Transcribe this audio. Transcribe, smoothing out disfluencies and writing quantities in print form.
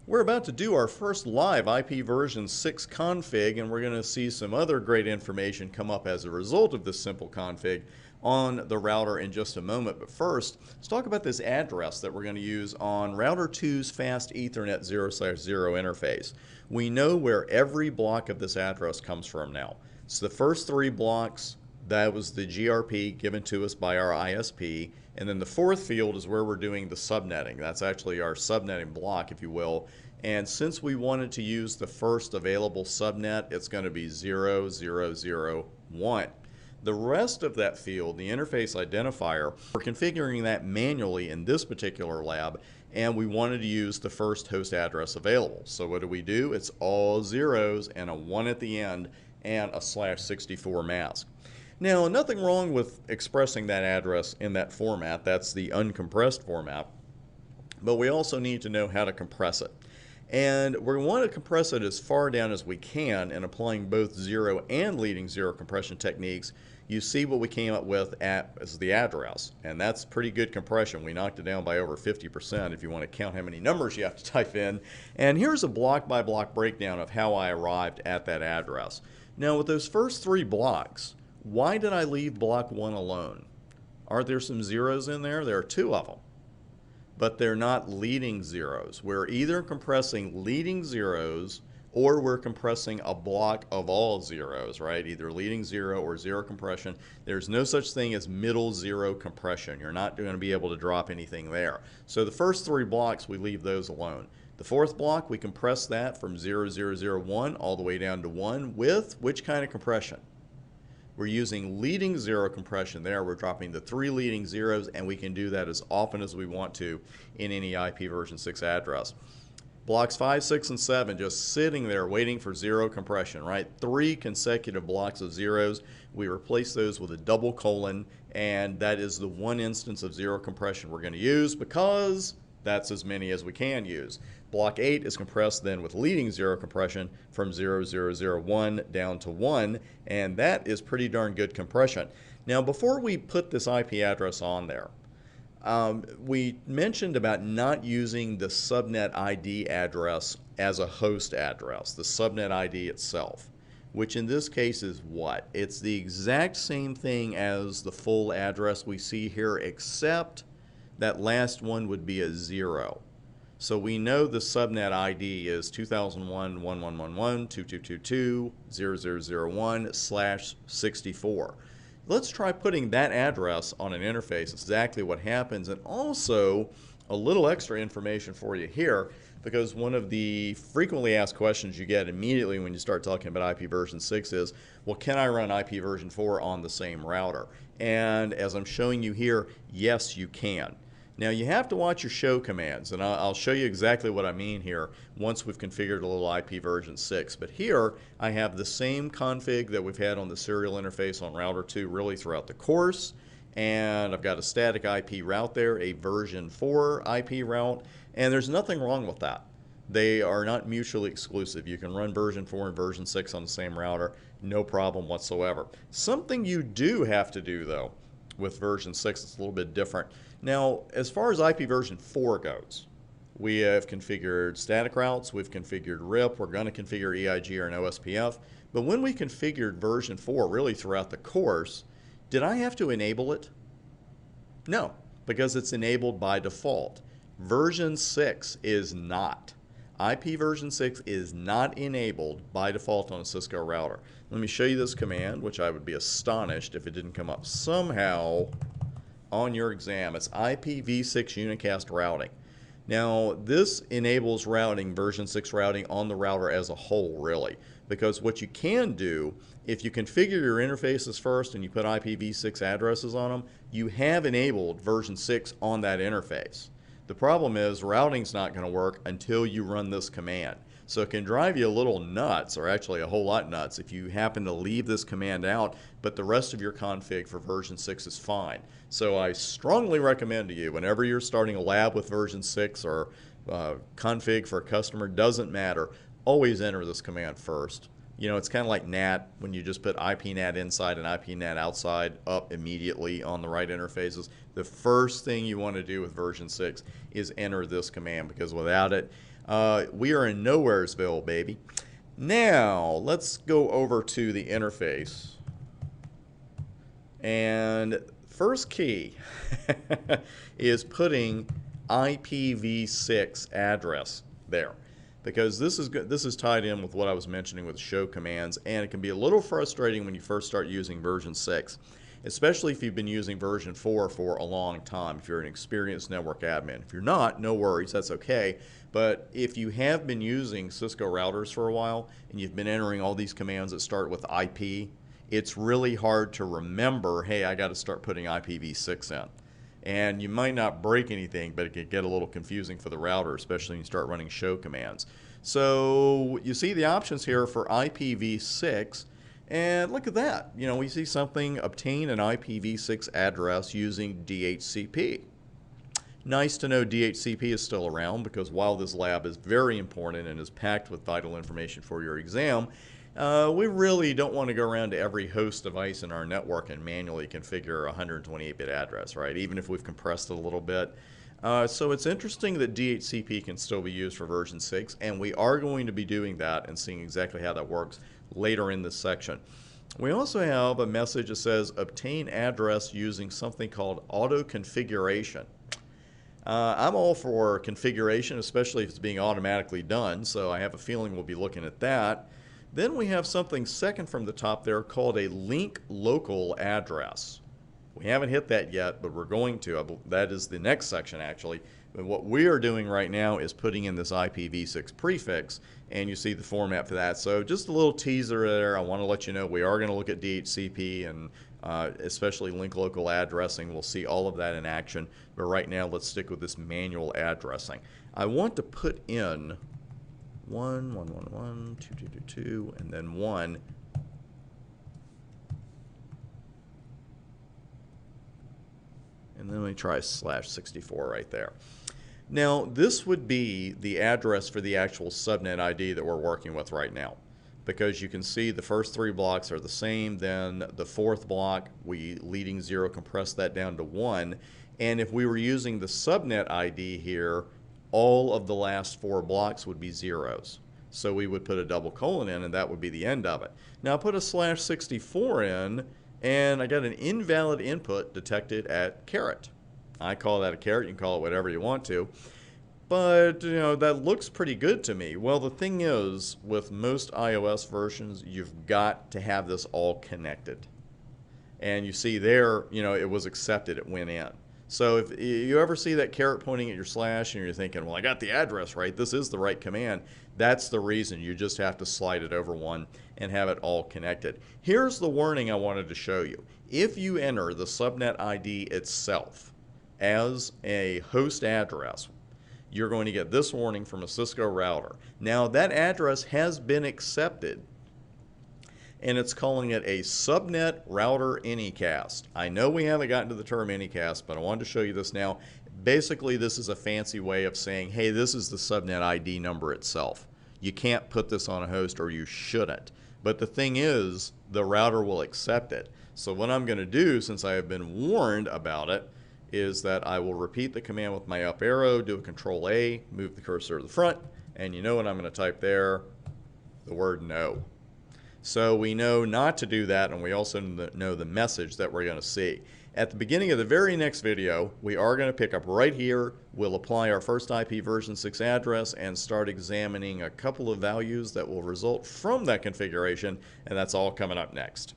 We're about to do our first live IP version 6 config, and we're going to see some other great information come up as a result of this simple config on the router in just a moment. But first, let's talk about this address that we're going to use on router 2's fast Ethernet 0/0 interface. We know where every block of this address comes from now. So the first 3 blocks, that was the GRP given to us by our ISP. And then the 4th field is where we're doing the subnetting. That's actually our subnetting block, if you will. And since we wanted to use the first available subnet, it's going to be 0001. The rest of that field, the interface identifier, we're configuring that manually in this particular lab, and we wanted to use the first host address available. So what do? It's all zeros and a 1 at the end and a /64 mask. Now, nothing wrong with expressing that address in that format. That's the uncompressed format. But we also need to know how to compress it. And we want to compress it as far down as we can, and applying both zero and leading zero compression techniques. You see what we came up with as the address, and that's pretty good compression. We knocked it down by over 50% if you want to count how many numbers you have to type in. And here's a block by block breakdown of how I arrived at that address. Now, with those first 3 blocks, why did I leave block 1 alone? Are there some zeros in there? There are 2 of them. But they're not leading zeros. We're either compressing leading zeros or we're compressing a block of all zeros, right? Either leading zero or zero compression. There's no such thing as middle zero compression. You're not going to be able to drop anything there. So the first 3 blocks, we leave those alone. The 4th block, we compress that from 0001 all the way down to 1 with which kind of compression? We're using leading zero compression there. We're dropping the 3 leading zeros, and we can do that as often as we want to in any IP version 6 address. Blocks 5, 6, and 7 just sitting there waiting for zero compression, right? 3 consecutive blocks of zeros. We replace those with a double colon, and that is the 1 instance of zero compression we're going to use because that's as many as we can use. Block 8 is compressed then with leading zero compression from 0001 down to 1, and that is pretty darn good compression. Now, before we put this IP address on there, we mentioned about not using the subnet ID address as a host address, the subnet ID itself, which in this case is what? It's the exact same thing as the full address we see here, except that last one would be a 0. So we know the subnet ID is 2001.1111.2222.0001/64. Let's try putting that address on an interface. It's exactly what happens, and also a little extra information for you here, because one of the frequently asked questions you get immediately when you start talking about IP version 6 is, well, can I run IP version 4 on the same router? And as I'm showing you here, yes, you can. Now, you have to watch your show commands, and I'll show you exactly what I mean here once we've configured a little IP version 6. But here, I have the same config that we've had on the serial interface on router 2 really throughout the course, and I've got a static IP route there, a version 4 IP route, and there's nothing wrong with that. They are not mutually exclusive. You can run version 4 and version 6 on the same router, no problem whatsoever. Something you do have to do, though, with version 6, it's a little bit different. Now, as far as IP version 4 goes, we have configured static routes, we've configured RIP, we're going to configure EIG or an OSPF, but when we configured version 4 really throughout the course, did I have to enable it? No, because it's enabled by default. Version 6 is not. IP version 6 is not enabled by default on a Cisco router. Let me show you this command, which I would be astonished if it didn't come up somehow on your exam. It's IPV6 unicast routing. Now, this enables routing, version 6 routing, on the router as a whole, really, because what you can do, if you configure your interfaces first and you put IPv6 addresses on them, you have enabled version 6 on that interface. The problem is routing's not going to work until you run this command. So it can drive you a little nuts, or actually a whole lot nuts, if you happen to leave this command out, but the rest of your config for version 6 is fine. So I strongly recommend to you, whenever you're starting a lab with version 6 or config for a customer, doesn't matter, always enter this command first. You know, it's kind of like NAT when you just put IPNAT inside and IPNAT outside up immediately on the right interfaces. The first thing you want to do with version 6 is enter this command, because without it, we are in nowheresville, baby. Now, let's go over to the interface. And first key is putting IPv6 address there, because this is tied in with what I was mentioning with show commands, and it can be a little frustrating when you first start using version 6, especially if you've been using version 4 for a long time, if you're an experienced network admin. If you're not, no worries, that's okay. But if you have been using Cisco routers for a while and you've been entering all these commands that start with IP, it's really hard to remember, hey, I got to start putting IPv6 in. And you might not break anything, but it can get a little confusing for the router, especially when you start running show commands. So you see the options here for IPv6, and look at that. You know, we see something, obtain an IPv6 address using DHCP. Nice to know DHCP is still around, because while this lab is very important and is packed with vital information for your exam, we really don't want to go around to every host device in our network and manually configure a 128-bit address, right? Even if we've compressed it a little bit. So it's interesting that DHCP can still be used for version 6, and we are going to be doing that and seeing exactly how that works later in this section. We also have a message that says obtain address using something called auto configuration. I'm all for configuration, especially if it's being automatically done, so I have a feeling we'll be looking at that. Then we have something second from the top there called a link local address. We haven't hit that yet, but we're going to. That is the next section, actually. But what we are doing right now is putting in this IPv6 prefix, and you see the format for that. So just a little teaser there. I want to let you know we are going to look at DHCP and especially link local addressing. We'll see all of that in action. But right now, let's stick with this manual addressing. I want to put in 1.1.1.1.2.2.2, and then 1. And then we try /64 right there. Now, this would be the address for the actual subnet ID that we're working with right now, because you can see the first 3 blocks are the same. Then the 4th block, we leading 0 compress that down to 1. And if we were using the subnet ID here, all of the last 4 blocks would be zeros. So we would put a double colon in, and that would be the end of it. Now I put a /64 in, and I got an invalid input detected at caret. I call that a caret. You can call it whatever you want to. But, you know, that looks pretty good to me. Well, the thing is, with most iOS versions, you've got to have this all connected. And you see there, you know, it was accepted. It went in. So if you ever see that caret pointing at your slash and you're thinking, well, I got the address right, this is the right command, that's the reason. You just have to slide it over one and have it all connected. Here's the warning I wanted to show you. If you enter the subnet ID itself as a host address, you're going to get this warning from a Cisco router. Now, that address has been accepted, and it's calling it a subnet router anycast. I know we haven't gotten to the term anycast, but I wanted to show you this now. Basically, this is a fancy way of saying, hey, this is the subnet ID number itself. You can't put this on a host, or you shouldn't. But the thing is, the router will accept it. So what I'm going to do, since I have been warned about it, is that I will repeat the command with my up arrow, do a Control A, move the cursor to the front, and you know what I'm going to type there? The word no. So we know not to do that, and we also know the message that we're going to see. At the beginning of the very next video, we are going to pick up right here. We'll apply our first IP version 6 address and start examining a couple of values that will result from that configuration, and that's all coming up next.